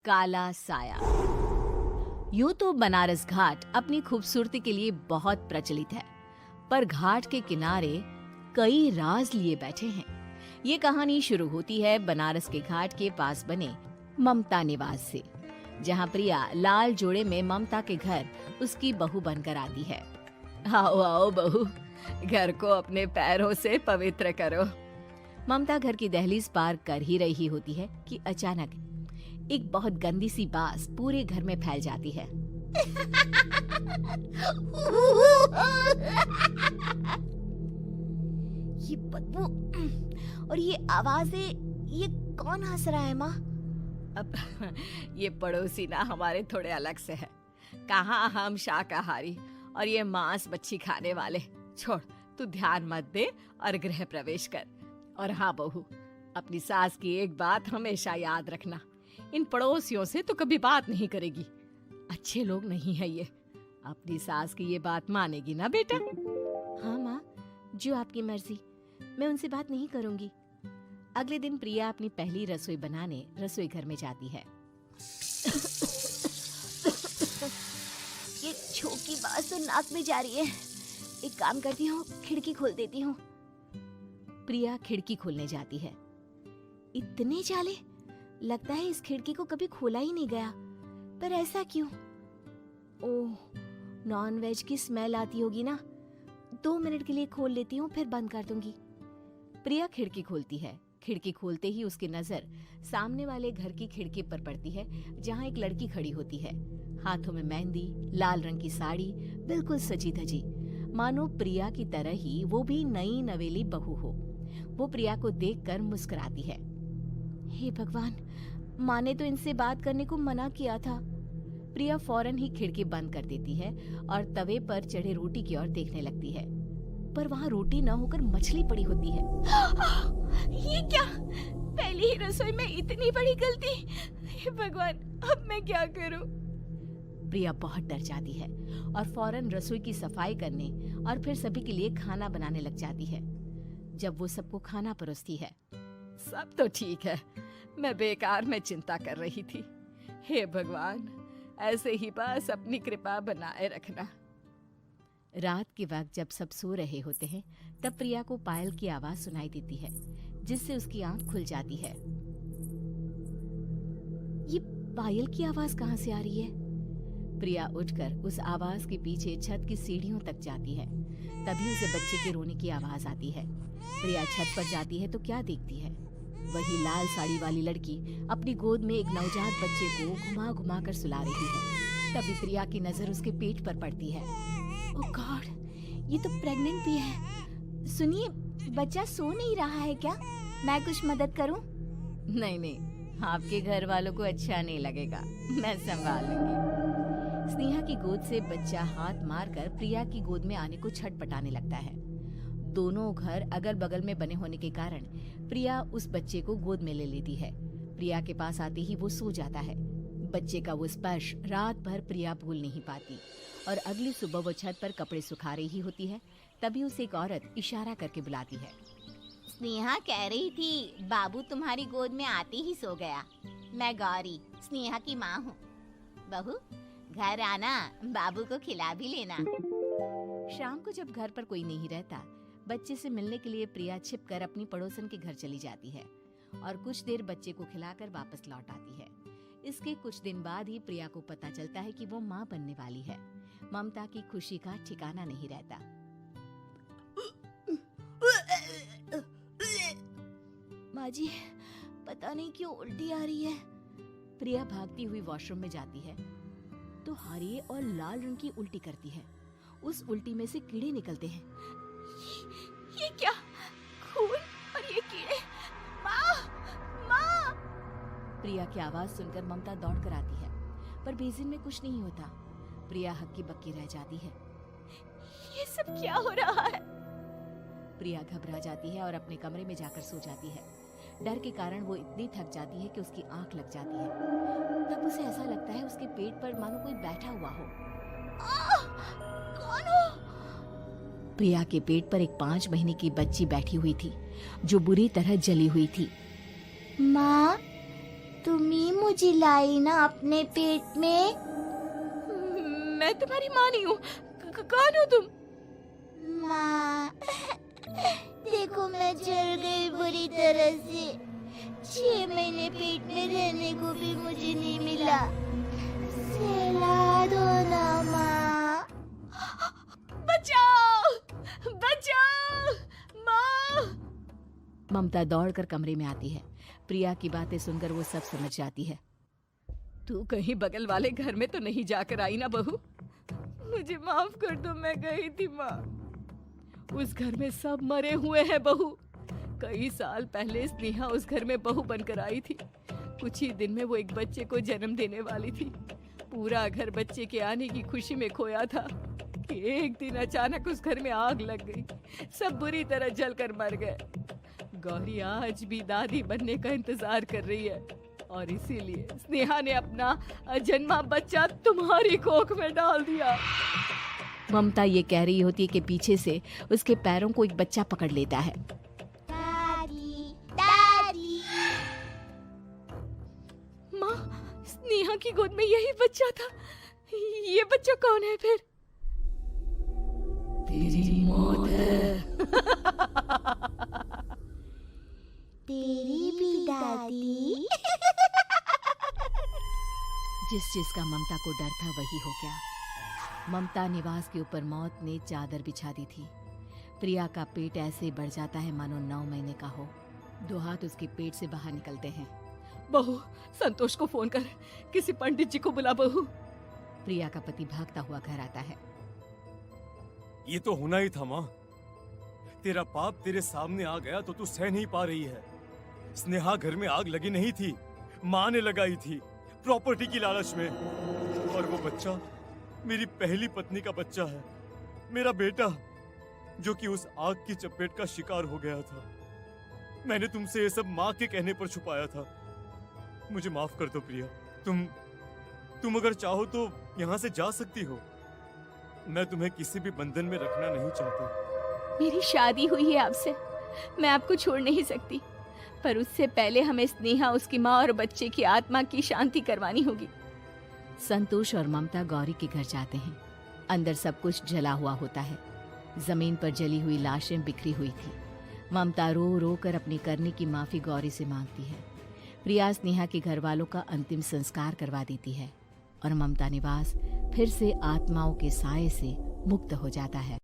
काला साया। यूं तो बनारस घाट अपनी खूबसूरती के लिए बहुत प्रचलित है, पर घाट के किनारे कई राज लिए बैठे हैं। ये कहानी शुरू होती है बनारस के घाट के पास बने ममता निवास से, जहाँ प्रिया लाल जोड़े में ममता के घर उसकी बहू बनकर आती है। आओ आओ बहू, घर को अपने पैरों से पवित्र करो। ममता घर की दहलीज पार कर ही रही होती है कि अचानक एक बहुत गंदी सी बास पूरे घर में फैल जाती है। ये बदबू और ये आवाजें, ये कौन हंस रहा है माँ? अब ये पड़ोसी ना हमारे थोड़े अलग से है। कहाँ हम शाकाहारी और ये मांस मच्छी खाने वाले। छोड़, तू ध्यान मत दे और गृह प्रवेश कर। और हाँ बहू, अपनी सास की एक बात हमेशा याद रखना, इन पड़ोसियों से तो कभी बात नहीं करेगी। अच्छे लोग नहीं है ये। अपनी सास की ये बात मानेगी ना बेटा? हाँ माँ, जो आपकी मर्जी, मैं उनसे बात नहीं करूंगी। अगले दिन प्रिया अपनी पहली रसोई बनाने रसोई घर में जाती है। ये छोटी बात तो नाक में जा रही है। एक काम करती हूँ, खिड़की खोल देती हूँ। प्रिया खिड़की खोलने जाती है। इतने जाले, लगता है इस खिड़की को कभी खोला ही नहीं गया। पर ऐसा क्यों? ओह, नॉन वेज की स्मेल आती होगी ना। 2 मिनट के लिए खोल लेती हूँ, फिर बंद कर दूंगी। प्रिया खिड़की खोलती है। खिड़की खोलते ही उसकी नजर सामने वाले घर की खिड़की पर पड़ती है, जहाँ एक लड़की खड़ी होती है। हाथों में मेहंदी, लाल रंग की साड़ी, बिल्कुल सजी धजी, मानो प्रिया की तरह ही वो भी नई नवेली बहू हो। वो प्रिया को देखकर मुस्कुराती है। हे भगवान, माँ ने तो इनसे बात करने को मना किया था। प्रिया फौरन ही खिड़की बंद कर देती है और तवे पर चढ़े रोटी की ओर देखने लगती है, पर वहाँ रोटी न होकर मछली पड़ी होती है। ये क्या? पहली ही रसोई में इतनी बड़ी गलती! हे भगवान, अब मैं क्या करूं? प्रिया बहुत डर जाती है और फौरन रसोई की सफाई करने और फिर सभी के लिए खाना बनाने लग जाती है। जब वो सबको खाना परोसती है, सब तो ठीक है, मैं बेकार में चिंता कर रही थी। हे भगवान, ऐसे ही बस अपनी कृपा बनाए रखना। रात के वक्त जब सब सो रहे होते हैं, तब प्रिया को पायल की आवाज सुनाई देती है, जिससे उसकी आंख खुल जाती है। ये पायल की आवाज कहाँ से आ रही है? प्रिया उठकर उस आवाज के पीछे छत की सीढ़ियों तक जाती है। तभी उसे बच्चे के रोने की आवाज आती है। प्रिया छत पर जाती है तो क्या देखती है? वही लाल साड़ी वाली लड़की अपनी गोद में एक नवजात बच्चे को घुमा घुमा कर सुला रही है। तभी प्रिया की नजर उसके पेट पर पड़ती है। ओह गॉड, ये तो प्रेग्नेंट भी है। सुनिए, बच्चा सो नहीं रहा है क्या? मैं कुछ मदद करूं? नहीं नहीं, आपके घर वालों को अच्छा नहीं लगेगा, मैं संभाल लूंगी। स्नेहा की गोद से बच्चा हाथ मारकर प्रिया की गोद में आने को छटपटाने लगता है। दोनों घर अगल बगल में बने होने के कारण प्रिया उस बच्चे को गोद में ले लेती है। प्रिया के पास आते ही वो सो जाता है। बच्चे का वो स्पर्श रात भर प्रिया भूल नहीं पाती और अगली सुबह वो छत पर कपड़े सुखा रही होती है। तभी उसे एक औरत इशारा करके बुलाती है। स्नेहा कह रही थी बाबू तुम्हारी गोद में आते ही सो गया। मैं गौरी, स्नेहा की माँ हूँ। बहू, घर आना, बाबू को खिला भी लेना। शाम को जब घर पर कोई नहीं रहता, बच्चे से मिलने के लिए प्रिया छिपकर अपनी पड़ोसन के घर चली जाती है और कुछ देर बच्चे को खिलाकर वापस लौट आती है। इसके कुछ दिन बाद ही प्रिया को पता चलता है कि वो माँ बनने वाली है। ममता की खुशी का ठिकाना नहीं रहता। माँ जी, पता नहीं क्यों उल्टी आ रही है। प्रिया भागती हुई वॉशरूम में जाती है तो हरे और लाल रंग की उल्टी करती है। उस उल्टी में से कीड़े निकलते हैं। ये क्या? खून और ये कीड़े! माँ! माँ! प्रिया की आवाज सुनकर ममता दौड़ कर आती है, पर बेसिन में कुछ नहीं होता। प्रिया हक्की बक्की रह जाती है। ये सब क्या हो रहा है? प्रिया घबरा जाती है और अपने कमरे में जाकर सो जाती है। डर के कारण वो इतनी थक जाती है कि उसकी आंख लग जाती है। तब उसे ऐसा लगता है उसके पेट पर मानो कोई बैठा हुआ हो। कौन हो? प्रिया के पेट पर एक 5 महीने की बच्ची बैठी हुई थी, जो बुरी तरह जली हुई थी। माँ, तुम ही मुझे लाई ना अपने पेट में। मैं तुम्हारी माँ नहीं हूँ। कौन हो तुम? माँ, देखो मैं जल गई बुरी तरह से। 6 महीने पेट में रहने को भी मुझे नहीं मिला। सहला दो ना माँ। बचाओ, बचाओ, माँ। ममता दौड़कर कमरे में आती है। प्रिया की बातें सुनकर वो सब समझ जाती है। तू कहीं बगल वाले घर में तो नहीं जाकर आई ना बहू? मुझे माफ कर दो, मैं गई थी माँ। उस घर में सब मरे हुए हैं बहू। कई साल पहले स्नेहा उस घर में बहू बनकर आई थी। कुछ ही दिन में वो एक बच्चे को जन्म देने वाली थी। पूरा घर बच्चे के आने की खुशी में खोया था कि एक दिन अचानक उस घर में आग लग गई। सब बुरी तरह जलकर मर गए। गौरी आज भी दादी बनने का इंतजार कर रही है और इसीलिए स्नेहा ने अपना अजन्मा बच्चा तुम्हारी कोख में डाल दिया। ममता ये कह रही होती है कि पीछे से उसके पैरों को एक बच्चा पकड़ लेता है। दादी, दादी। माँ, स्नेहा की गोद में यही बच्चा था। ये बच्चा कौन है फिर? तेरी मौत है। तेरी भी दादी। जिस चीज का ममता को डर था वही हो गया। ममता निवास के ऊपर मौत ने चादर बिछा दी थी। प्रिया का पेट ऐसे बढ़ जाता है मानो 9 महीने का हो। 2 हाथ उसके पेट से बाहर निकलते हैं। बहू, संतोष को फोन कर, किसी पंडित जी को बुला बहू। प्रिया का पति भागता हुआ घर आता है। ये तो होना ही था माँ। तेरा पाप तेरे सामने आ गया तो तू सह नहीं पा रही है। स्नेहा घर में आग लगी नहीं थी, माँ ने लगाई थी, प्रॉपर्टी की लालच में। और वो बच्चा मेरी पहली पत्नी का बच्चा है, मेरा बेटा, जो कि उस आग की चपेट का शिकार हो गया था। मैंने तुमसे ये सब माँ के कहने पर छुपाया था। मुझे माफ कर दो प्रिया। तुम अगर चाहो तो यहाँ से जा सकती हो। मैं तुम्हें किसी भी बंधन में रखना नहीं चाहता। मेरी शादी हुई है आपसे, मैं आपको छोड़ नहीं सकती, पर उससे पहले हमें स्नेहा, उसकी माँ और बच्चे की आत्मा की शांति करवानी होगी। संतोष और ममता गौरी के घर जाते हैं। अंदर सब कुछ जला हुआ होता है। जमीन पर जली हुई लाशें बिखरी हुई थी। ममता रो रो कर अपनी करने की माफी गौरी से मांगती है। प्रिया स्नेहा के घर वालों का अंतिम संस्कार करवा देती है और ममता निवास फिर से आत्माओं के साए से मुक्त हो जाता है।